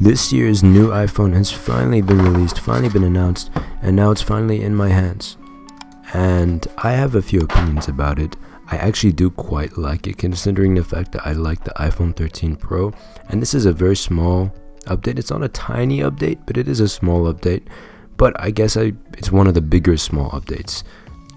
This year's new iPhone has finally been released, finally been announced, and now it's finally in my hands. And I have a few opinions about it. I actually do quite like it, considering the fact that I like the iPhone 13 Pro, and this is a very small update. It's not a tiny update, but it is a small update. But I guess it's one of the bigger small updates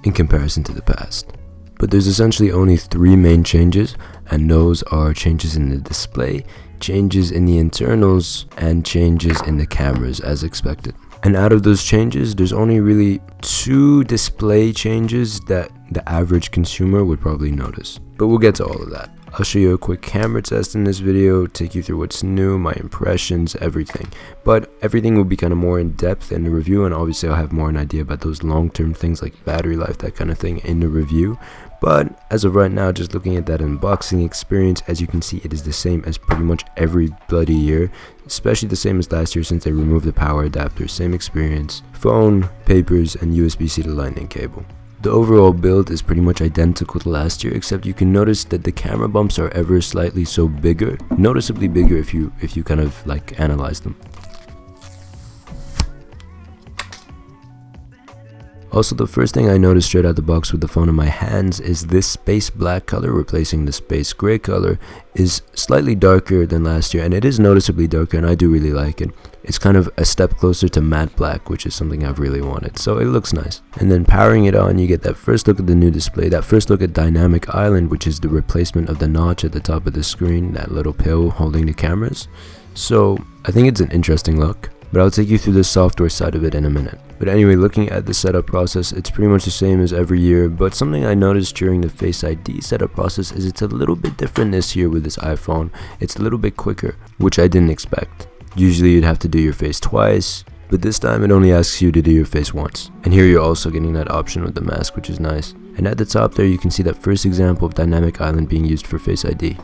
in comparison to the past. But there's essentially only three main changes, and those are changes in the display, changes in the internals, and changes in the cameras as expected. And out of those changes, there's only really two display changes that the average consumer would probably notice. But we'll get to all of that. I'll show you a quick camera test in this video, take you through what's new, my impressions, everything. But everything will be kind of more in depth in the review, and obviously I'll have more an idea about those long-term things like battery life, that kind of thing in the review. But as of right now, just looking at that unboxing experience, as you can see, it is the same as pretty much every bloody year, especially the same as last year since they removed the power adapter. Same experience, phone, papers, and USB-C to lightning cable. The overall build is pretty much identical to last year, except you can notice that the camera bumps are ever slightly so bigger, noticeably bigger if you kind of like analyze them. Also, the first thing I noticed straight out the box with the phone in my hands is this space black color replacing the space gray color is slightly darker than last year, and it is noticeably darker, and I do really like it. It's kind of a step closer to matte black, which is something I've really wanted, so it looks nice. And then powering it on, you get that first look at the new display, that first look at Dynamic Island, which is the replacement of the notch at the top of the screen, that little pill holding the cameras. So I think it's an interesting look, but I'll take you through the software side of it in a minute. But anyway, looking at the setup process, it's pretty much the same as every year, but something I noticed during the Face ID setup process is it's a little bit different this year with this iPhone. It's a little bit quicker, which I didn't expect. Usually you'd have to do your face twice, but this time it only asks you to do your face once. And here you're also getting that option with the mask, which is nice. And at the top there you can see that first example of Dynamic Island being used for Face ID.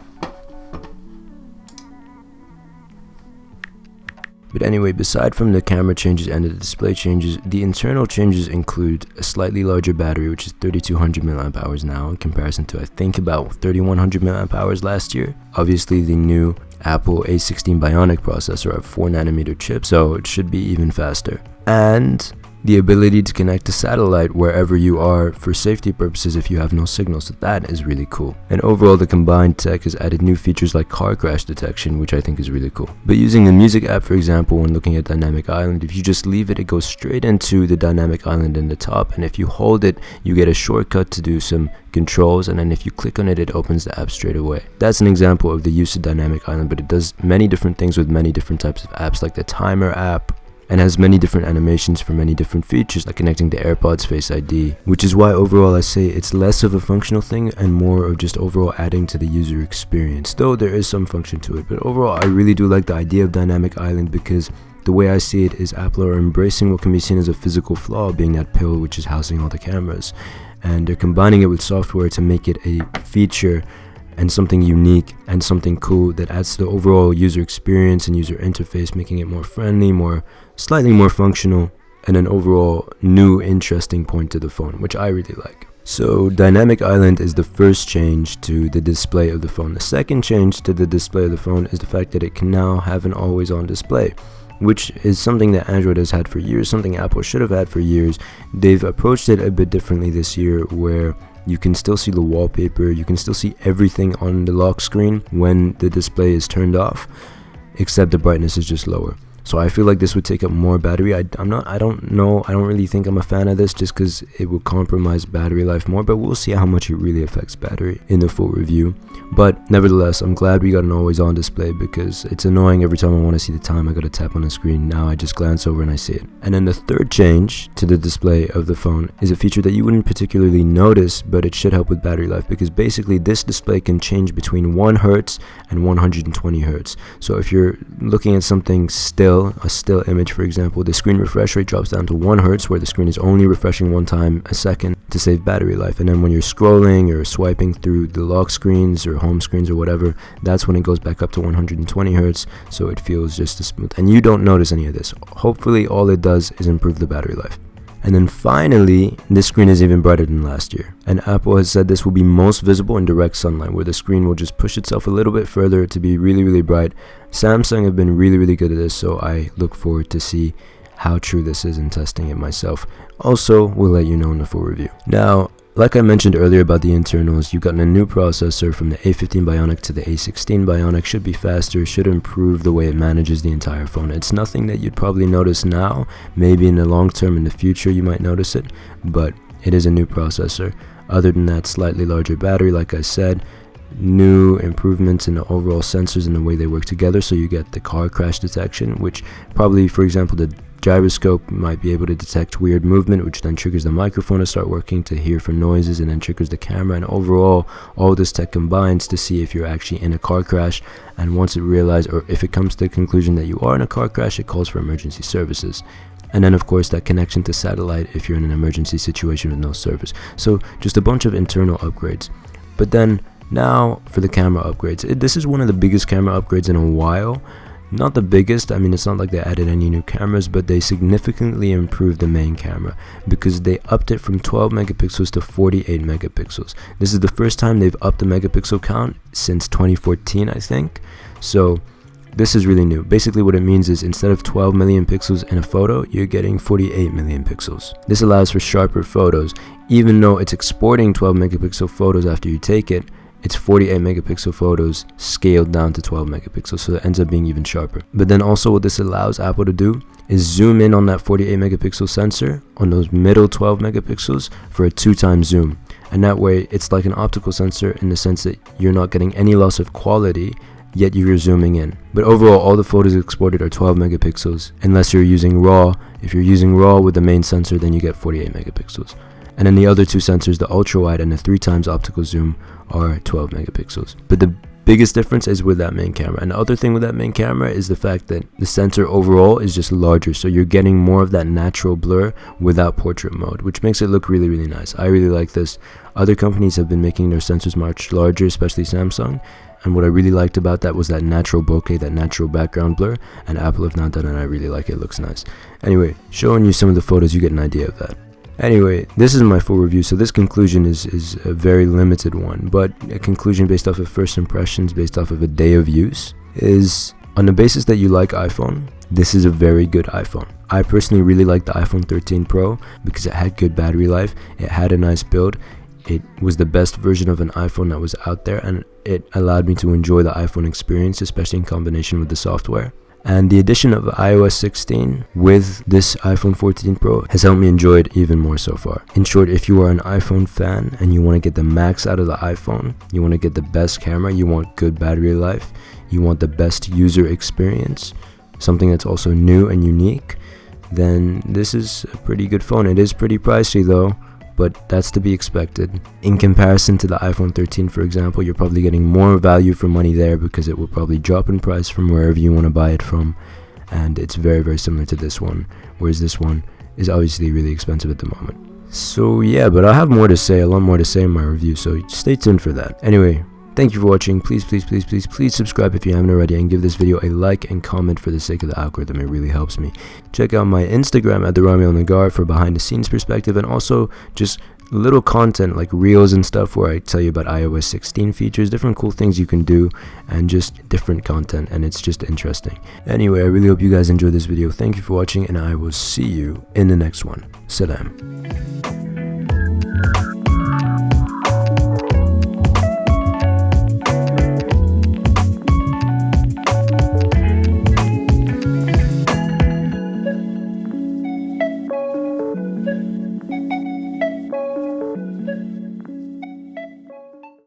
But anyway, beside from the camera changes and the display changes, the internal changes include a slightly larger battery, which is 3200 mAh now in comparison to I think about 3100 mAh last year. Obviously the new Apple A16 Bionic processor of 4nm chip, so it should be even faster. And the ability to connect to satellite wherever you are for safety purposes if you have no signal, so that is really cool. And overall, the combined tech has added new features like car crash detection, which I think is really cool. But using the music app, for example, when looking at Dynamic Island, if you just leave it, it goes straight into the Dynamic Island in the top, and if you hold it, you get a shortcut to do some controls, and then if you click on it, it opens the app straight away. That's an example of the use of Dynamic Island, but it does many different things with many different types of apps, like the timer app, and has many different animations for many different features like connecting to AirPods, Face ID, which is why overall I say it's less of a functional thing and more of just overall adding to the user experience, though there is some function to it. But overall I really do like the idea of Dynamic Island, because the way I see it is Apple are embracing what can be seen as a physical flaw, being that pill which is housing all the cameras, and they're combining it with software to make it a feature and something unique and something cool that adds to the overall user experience and user interface, making it more friendly, slightly more functional, and an overall new interesting point to the phone, which I really like. So Dynamic Island is the first change to the display of the phone. The second change to the display of the phone is the fact that it can now have an always on display, which is something that Android has had for years, something Apple should have had for years. They've approached it a bit differently this year, where you can still see the wallpaper, you can still see everything on the lock screen when the display is turned off, except the brightness is just lower. So I feel like this would take up more battery. I don't really think I'm a fan of this, just because it will compromise battery life more, but we'll see how much it really affects battery in the full review. But nevertheless, I'm glad we got an always on display, because it's annoying every time I want to see the time, I gotta tap on the screen. Now I just glance over and I see it. And then the third change to the display of the phone is a feature that you wouldn't particularly notice, but it should help with battery life, because basically this display can change between 1 Hz and 120 Hz. So if you're looking at something a still image, for example, the screen refresh rate drops down to 1 Hz, where the screen is only refreshing one time a second to save battery life. And then when you're scrolling or swiping through the lock screens or home screens or whatever, that's when it goes back up to 120 Hz, so it feels just as smooth. And you don't notice any of this. Hopefully all it does is improve the battery life. And then finally, this screen is even brighter than last year. And Apple has said this will be most visible in direct sunlight, where the screen will just push itself a little bit further to be really, really bright. Samsung have been really, really good at this, so I look forward to see how true this is in testing it myself. Also, we'll let you know in the full review. Now, like I mentioned earlier about the internals, you've gotten a new processor from the A15 Bionic to the A16 Bionic. Should be faster, should improve the way it manages the entire phone. It's nothing that you'd probably notice now. Maybe in the long term, in the future, you might notice it, but it is a new processor. Other than that, slightly larger battery, like I said, new improvements in the overall sensors and the way they work together, so you get the car crash detection, which probably, for example, the gyroscope might be able to detect weird movement, which then triggers the microphone to start working to hear for noises, and then triggers the camera. And overall, all this tech combines to see if you're actually in a car crash, and once it realizes, or if it comes to the conclusion that you are in a car crash, it calls for emergency services. And then of course that connection to satellite if you're in an emergency situation with no service. So just a bunch of internal upgrades. But then now for the camera upgrades. This is one of the biggest camera upgrades in a while. Not the biggest, I mean, it's not like they added any new cameras, but they significantly improved the main camera because they upped it from 12 megapixels to 48 megapixels. This is the first time they've upped the megapixel count since 2014, I think. So this is really new. Basically what it means is instead of 12 million pixels in a photo, you're getting 48 million pixels. This allows for sharper photos. Even though it's exporting 12 megapixel photos after you take it, it's 48 megapixel photos scaled down to 12 megapixels, so it ends up being even sharper. But then also what this allows Apple to do is zoom in on that 48 megapixel sensor on those middle 12 megapixels for a 2x zoom. And that way it's like an optical sensor in the sense that you're not getting any loss of quality, yet you're zooming in. But overall, all the photos exported are 12 megapixels unless you're using RAW. If you're using RAW with the main sensor, then you get 48 megapixels. And then the other two sensors, the ultra wide and the 3x optical zoom, are 12 megapixels. But the biggest difference is with that main camera. And the other thing with that main camera is the fact that the sensor overall is just larger, so you're getting more of that natural blur without portrait mode, which makes it look really, really nice. I really like this. Other companies have been making their sensors much larger, especially Samsung, and what I really liked about that was that natural bokeh, that natural background blur, and Apple have not done it, and I really like it. It looks nice. Anyway, showing you some of the photos, you get an idea of that. Anyway, this is my full review, so this conclusion is a very limited one, but a conclusion based off of first impressions, based off of a day of use, is on the basis that you like iPhone, this is a very good iPhone. I personally really like the iPhone 13 Pro because it had good battery life, it had a nice build, it was the best version of an iPhone that was out there, and it allowed me to enjoy the iPhone experience, especially in combination with the software. And the addition of iOS 16 with this iPhone 14 Pro has helped me enjoy it even more so far. In short, if you are an iPhone fan and you want to get the max out of the iPhone, you want to get the best camera, you want good battery life, you want the best user experience, something that's also new and unique, then this is a pretty good phone. It is pretty pricey though, but that's to be expected. In comparison to the iPhone 13, for example, you're probably getting more value for money there because it will probably drop in price from wherever you want to buy it from, and it's very, very similar to this one, whereas this one is obviously really expensive at the moment. So yeah, but I'll have more to say, a lot more to say in my review, so stay tuned for that. Anyway, thank you for watching. Please subscribe if you haven't already, and give this video a like and comment for the sake of the algorithm. It really helps me. Check out my Instagram at El-Naggar for behind the scenes perspective, and also just little content like reels and stuff where I tell you about iOS 16 features, different cool things you can do, and just different content, and it's just interesting. Anyway, I really hope you guys enjoyed this video. Thank you for watching, and I will see you in the next one. Salam.